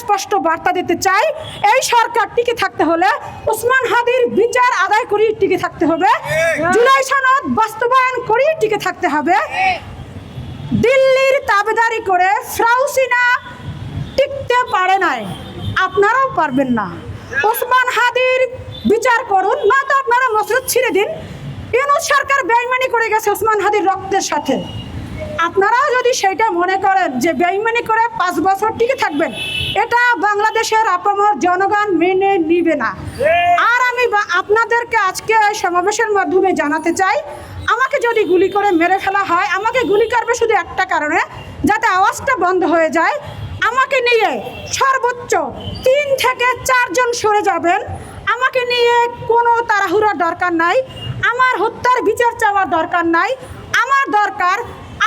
স্পষ্ট বার্তা দিতে চাই, এই সরকার টিকে থাকতে হলে ওসমান হাদির বিচার আদায় করে টিকে থাকতে হবে, জুলাই সনদ বাস্তবায়ন করে টিকে থাকতে হবে। দিল্লির তাবেদারি করে ফ্রাউসিনা টিকতে পারে নাই, আপনারাও পারবেন না। ওসমান হাদির বিচার করুন, না তো আপনারা মসজিদ ছিঁড়ে দিন। ইউনূস সরকার বেঈমানি করে গেছে ওসমান হাদির রক্তের সাথে। আপনারাও যদি সেইটা মনে করেন যে বেঈমানি করে 5 বছর টিকে থাকবেন, এটা বাংলাদেশের আপামর জনগণ মেনে নিবে না। আর আমি আপনাদেরকে আজকে এই সমাবেশের মাধ্যমে জানাতে চাই, আমাকে যদি গুলি করে মেরে ফেলা হয়, আমাকে গুলি করবে শুধু একটা কারণে, যাতে আওয়াজটা বন্ধ হয়ে যায়। আমাকে নিয়ে সর্বোচ্চ 3 থেকে 4 জন সরে যাবেন। আমাকে নিয়ে কোনো তাড়াহুড়ার দরকার নাই, আমার হত্যার বিচার চাওয়ার দরকার নাই। আমার দরকার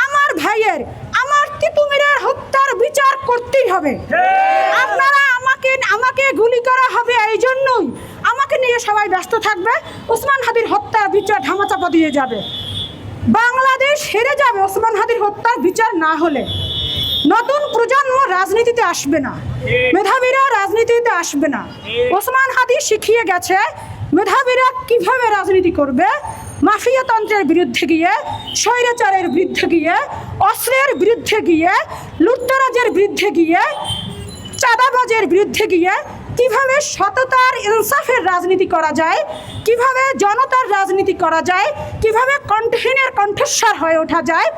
আমার ভাইয়ের, আমার তিতুমিরের হত্যার বিচার করতেই হবে। আপনারা আমাকে গুলি করা হবে এই জন্যই আমাকে নিয়ে সবাই ব্যস্ত থাকবে, ওসমান হাদির হত্যার বিচার ধামাচাপা দিয়ে যাবে। বাংলাদেশ হেরে যাবে ওসমান হাদির হত্যার বিচার না হলে। নতুন প্রজন্ম রাজনীতিতে আসবে না, মেধাবীরা রাজনীতিতে আসবে না। ওসমান হাদি শিখিয়ে গেছে মেধাবীরা কিভাবে রাজনীতি করবে। মাফিয়াতন্ত্রের বিরুদ্ধে গিয়ে, স্বৈরাচারের বিরুদ্ধে গিয়ে, অস্ত্রের বিরুদ্ধে গিয়ে, লুটতরাজের বিরুদ্ধে গিয়ে, চাঁদাবাজের বিরুদ্ধে গিয়ে কিভাবে সততার ইনসাফের রাজনীতি করা যায়, কিভাবে জনতার রাজনীতি করা যায়, কিভাবে কণ্ঠহীনের কণ্ঠস্বর হয়ে ওঠা যায়,